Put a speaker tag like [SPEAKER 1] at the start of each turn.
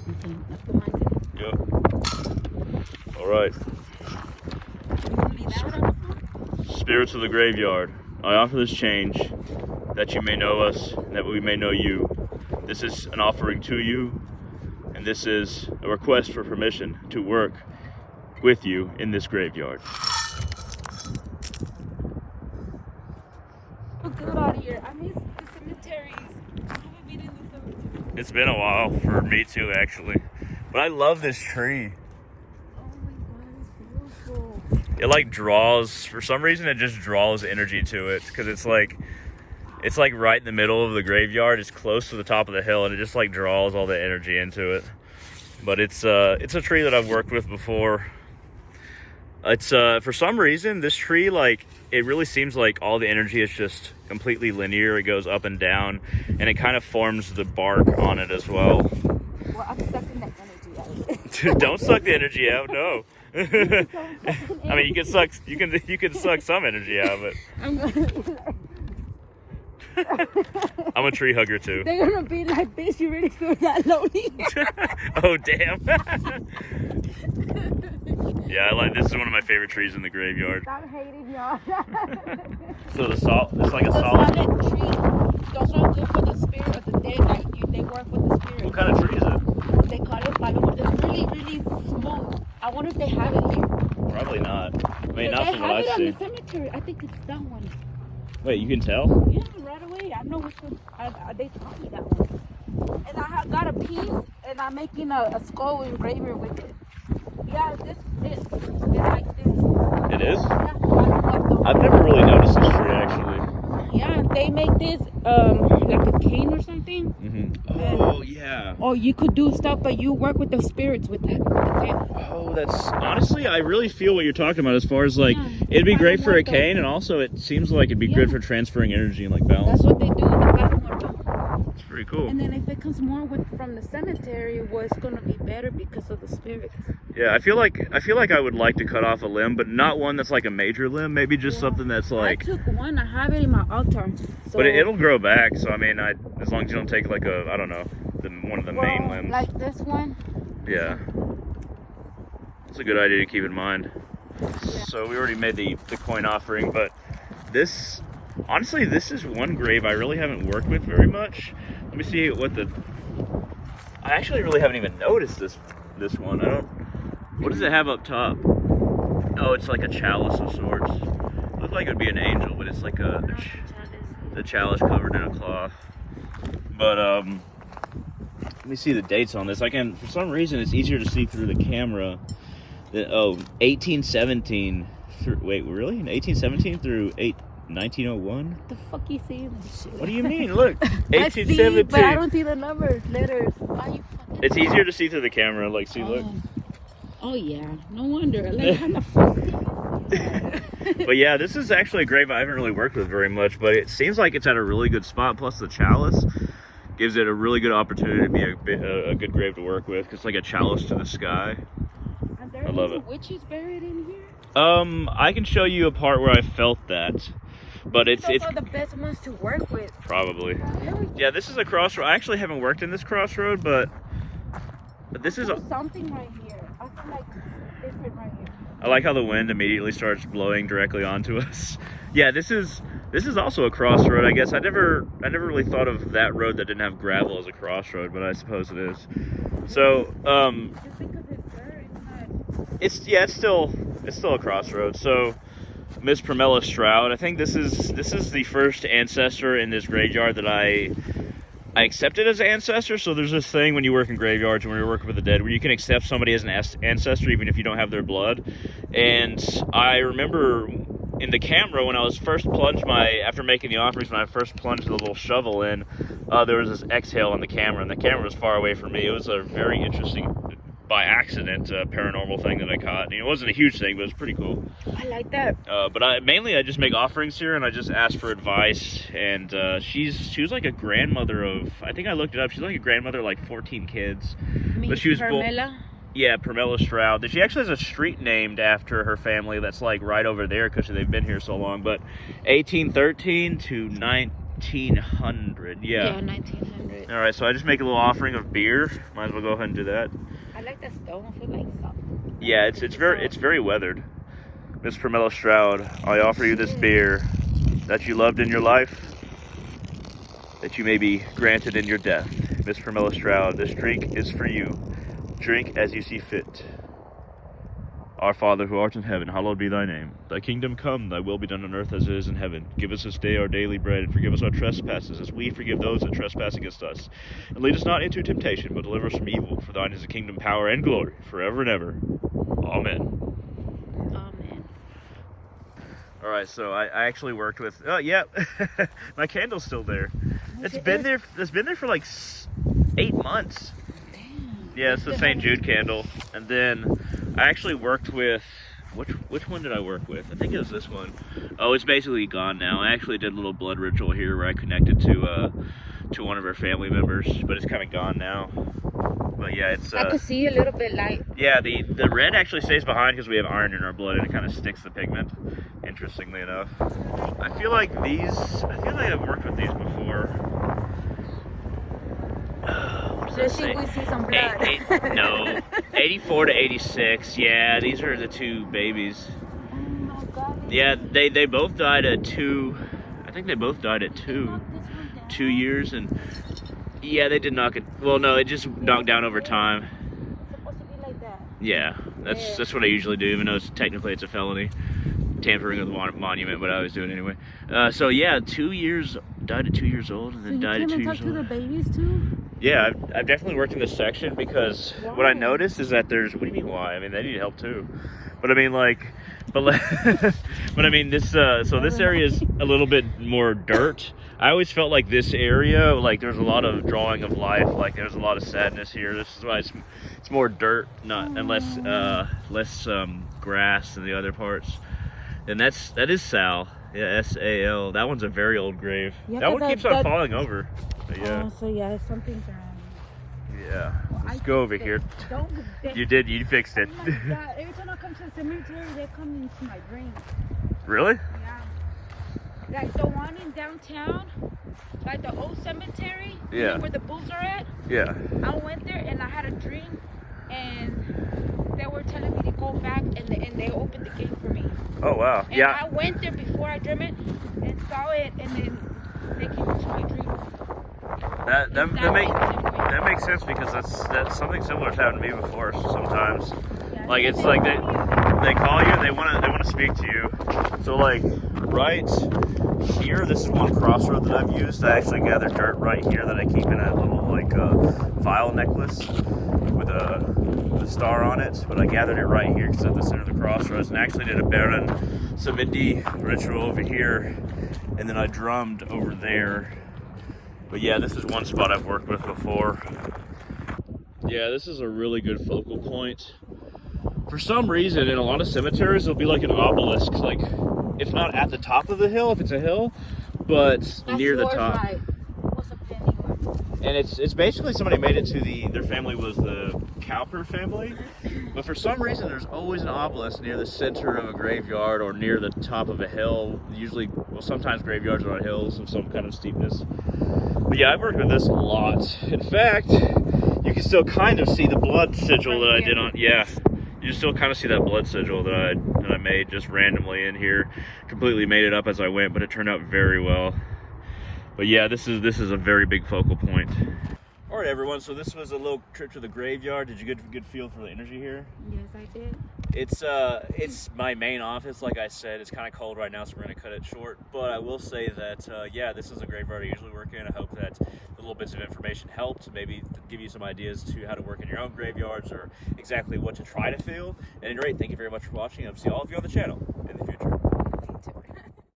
[SPEAKER 1] Okay, let's go mine.
[SPEAKER 2] Yep. All right. Spirits of the graveyard, I offer this change that you may know us and that we may know you. This is an offering to you, and this is a request for permission to work with you in this graveyard.
[SPEAKER 1] So good out here. I miss the cemeteries. I haven't been in the cemetery.
[SPEAKER 2] It's been a while for me too, actually. But I love this tree.
[SPEAKER 1] Oh my god, it's beautiful.
[SPEAKER 2] It like draws, for some reason it just draws energy to it, because it's like right in the middle of the graveyard. It's close to the top of the hill, and it just like draws all the energy into it. But it's a tree that I've worked with before. It's for some reason this tree, like, it really seems like all the energy is just completely linear. It goes up and down, and it kind of forms the bark on it as well.
[SPEAKER 1] Well, I'm sucking that energy out of it.
[SPEAKER 2] Don't suck the energy out, no. I mean, you can suck some energy out of it.
[SPEAKER 1] I'm gonna
[SPEAKER 2] I'm a tree hugger too.
[SPEAKER 1] They're gonna be like, bitch, you really feel that lonely?
[SPEAKER 2] Oh damn. Yeah, this is one of my favorite trees in the graveyard.
[SPEAKER 1] Stop hating, y'all.
[SPEAKER 2] So it's like a
[SPEAKER 1] The
[SPEAKER 2] solid
[SPEAKER 1] tree. Those are good for the spirit of the dead. Like they work with the spirit.
[SPEAKER 2] What kind of tree is it?
[SPEAKER 1] They call it paloma. It's really, really smooth. I wonder if they have it here.
[SPEAKER 2] Probably not. I mean, not
[SPEAKER 1] They
[SPEAKER 2] from
[SPEAKER 1] have
[SPEAKER 2] what
[SPEAKER 1] it
[SPEAKER 2] I
[SPEAKER 1] on
[SPEAKER 2] see.
[SPEAKER 1] the cemetery. I think it's that one.
[SPEAKER 2] Wait, you can tell?
[SPEAKER 1] Yeah, right away. I know which one. They taught me that one. And I have got a piece, and I'm making a skull engraver with it. Yeah, this is like this.
[SPEAKER 2] It is?
[SPEAKER 1] Yeah,
[SPEAKER 2] I've never really noticed this tree actually.
[SPEAKER 1] yeah, they make this like a cane or something.
[SPEAKER 2] Mm-hmm. Oh yeah.
[SPEAKER 1] Or you could do stuff, but you work with the spirits with that.
[SPEAKER 2] Oh, that's honestly, I really feel what you're talking about as far as like,
[SPEAKER 1] Yeah,
[SPEAKER 2] it'd be great for a
[SPEAKER 1] muerto.
[SPEAKER 2] cane, and also it seems like it'd be
[SPEAKER 1] Yeah.
[SPEAKER 2] good for transferring energy and like balance.
[SPEAKER 1] That's what they do with the Palo Muerto.
[SPEAKER 2] It's pretty cool.
[SPEAKER 1] And then if it comes more from the cemetery, well, it's gonna be better because of the spirits.
[SPEAKER 2] Yeah, I feel like I would like to cut off a limb, but not one that's like a major limb. Maybe just something that's like.
[SPEAKER 1] I took one. I have it in my altar. So,
[SPEAKER 2] But it'll grow back. So I mean, as long as you don't take like I don't know, one of the main limbs.
[SPEAKER 1] Like this one.
[SPEAKER 2] Yeah. It's a good idea to keep in mind. So we already made the coin offering, but this, honestly, this is one grave I really haven't worked with very much. Let me see I actually really haven't even noticed this one. What does it have up top? Oh, it's like a chalice of sorts. Looks like it would be an angel, but it's like the chalice covered in a cloth. But let me see the dates on this. For some reason, it's easier to see through the camera. 1817 through, wait, really? 1817 through 1901?
[SPEAKER 1] What the fuck you seeing this shit?
[SPEAKER 2] What do you mean? Look,
[SPEAKER 1] I see,
[SPEAKER 2] 1817.
[SPEAKER 1] but I don't see the numbers, letters. Why you fucking?
[SPEAKER 2] It's easier to see through the camera. Like, see, look.
[SPEAKER 1] Oh yeah, no wonder. Like, how the fuck?
[SPEAKER 2] But yeah, this is actually a grave I haven't really worked with very much, but it seems like it's at a really good spot. Plus the chalice gives it a really good opportunity to be a good grave to work with. 'Cause it's like a chalice to the sky. I love it.
[SPEAKER 1] Witches buried in here?
[SPEAKER 2] I can show you a part where I felt that, but it's
[SPEAKER 1] Those are the best ones to work with.
[SPEAKER 2] probably. Yeah, this is a crossroad. I actually haven't worked in this crossroad, but this is
[SPEAKER 1] something right here. I feel like different right here.
[SPEAKER 2] I like how the wind immediately starts blowing directly onto us. Yeah, this is also a crossroad, I guess. I never really thought of that road that didn't have gravel as a crossroad, but I suppose it is. So,
[SPEAKER 1] Just because it's dirt, it's not.
[SPEAKER 2] it's still a crossroad. So, Miss Pramela Stroud, I think this is the first ancestor in this graveyard that I accepted as an ancestor. So there's this thing when you work in graveyards, when you're working with the dead, where you can accept somebody as an ancestor even if you don't have their blood. And I remember in the camera when I was first plunged after making the offerings, when I first plunged the little shovel in, there was this exhale on the camera, and the camera was far away from me. It was a very interesting, by accident, paranormal thing that I caught. It wasn't a huge thing, but it was pretty cool.
[SPEAKER 1] I like that.
[SPEAKER 2] But I just make offerings here, and I just ask for advice. And she was like a grandmother of, I think I looked it up, she's like a grandmother of like 14 kids. But she was
[SPEAKER 1] Carmela?
[SPEAKER 2] Yeah, Pramela Stroud. She actually has a street named after her family that's like right over there because they've been here so long. But 1813 to 1900,
[SPEAKER 1] Yeah, 1900. good.
[SPEAKER 2] All right, so I just make a little offering of beer. Might as well go ahead and do that.
[SPEAKER 1] I like the stone. I feel like something.
[SPEAKER 2] Yeah, it's very weathered. Miss Pramila Stroud, I offer you this beer that you loved in your life, that you may be granted in your death. Miss Pramila Stroud, this drink is for you. Drink as you see fit. Our Father who art in heaven, hallowed be thy name. Thy kingdom come, thy will be done on earth as it is in heaven. Give us this day our daily bread, and forgive us our trespasses, as we forgive those that trespass against us. And lead us not into temptation, but deliver us from evil. For thine is the kingdom, power, and glory, forever and ever. Amen.
[SPEAKER 1] Amen.
[SPEAKER 2] All right, so I actually worked with. Oh yeah, my candle's still there. It's been there for like 8 months.
[SPEAKER 1] Damn.
[SPEAKER 2] Yeah, it's the St. Jude candle. And then I actually worked with, which one did I work with? I think it was this one. Oh, it's basically gone now. I actually did a little blood ritual here where I connected to one of our family members, but it's kind of gone now. But yeah, it's.
[SPEAKER 1] I could see a little bit light.
[SPEAKER 2] Yeah, the red actually stays behind because we have iron in our blood and it kind of sticks the pigment. Interestingly enough, I feel like I've worked with these before.
[SPEAKER 1] Let's see if we see some blood.
[SPEAKER 2] No, 84 to 86. Yeah, these are the two babies.
[SPEAKER 1] Oh my God.
[SPEAKER 2] Yeah, they both died at 2. I think they both died at 2 years, and yeah, they did knock it. Well, no, it just knocked down over time.
[SPEAKER 1] It's supposed to be like that.
[SPEAKER 2] Yeah, that's what I usually do, even though technically it's a felony. Tampering with the monument, but I always do it anyway. So yeah, 2 years, died at 2 years old, and then died at 2 years old.
[SPEAKER 1] So you came and talked to the babies too?
[SPEAKER 2] Yeah, I've definitely worked in this section because what I noticed is that there's. What do you mean why? I mean they need help too, but I mean but I mean this. So this area is a little bit more dirt. I always felt like this area, like there's a lot of drawing of life, like there's a lot of sadness here. This is why it's more dirt, and less grass than the other parts. And that is Sal. Yeah, S-A-L. That one's a very old grave. Yeah, that one keeps on falling over. But yeah.
[SPEAKER 1] Oh, so yeah, something's wrong.
[SPEAKER 2] Yeah. Well, let's go over here. You fixed it.
[SPEAKER 1] Oh my God. Every time I come to the cemetery, they come into my dreams.
[SPEAKER 2] Really?
[SPEAKER 1] Yeah. Like the one in downtown, like the old cemetery.
[SPEAKER 2] Yeah.
[SPEAKER 1] Where the bulls are at.
[SPEAKER 2] Yeah.
[SPEAKER 1] I went there and I had a dream, and they were telling me to go back, and they opened the gate for me.
[SPEAKER 2] Oh wow.
[SPEAKER 1] And
[SPEAKER 2] yeah.
[SPEAKER 1] I went there before I dreamt it and saw it, and then they came into my dream.
[SPEAKER 2] That makes sense because that's something similar has happened to me before sometimes. Yeah, like it's like they call you and they want to speak to you. So like right here, this is one crossroad that I've used. I actually gathered dirt right here that I keep in a little like vial necklace with a star on it. But I gathered it right here because at the center of the crossroads, and actually did a Baron Samindi ritual over here, and then I drummed over there. But yeah, this is one spot I've worked with before. Yeah, this is a really good focal point. For some reason, in a lot of cemeteries, there'll be like an obelisk, like if not at the top of the hill, if it's a hill, but that's near the top.
[SPEAKER 1] Right. What's a penny one?
[SPEAKER 2] And it's basically somebody made it to their family was the Cowper family, but for some reason there's always an obelisk near the center of a graveyard or near the top of a hill. Usually, well, sometimes graveyards are on hills of some kind of steepness. But yeah, I've worked with this a lot. In fact, you can still kind of see the blood sigil that I did on. Yeah, you still kind of see that blood sigil that I made just randomly in here. Completely made it up as I went, but it turned out very well. But yeah, this is a very big focal point. All right, everyone. So this was a little trip to the graveyard. Did you get a good feel for the energy here?
[SPEAKER 1] Yes, I did.
[SPEAKER 2] It's my main office. Like I said, it's kind of cold right now, so we're gonna cut it short. But I will say that yeah, this is a graveyard I usually work in. I hope that the little bits of information helped, maybe give you some ideas to how to work in your own graveyards or exactly what to try to feel. At any rate, thank you very much for watching. I'll see all of you on the channel.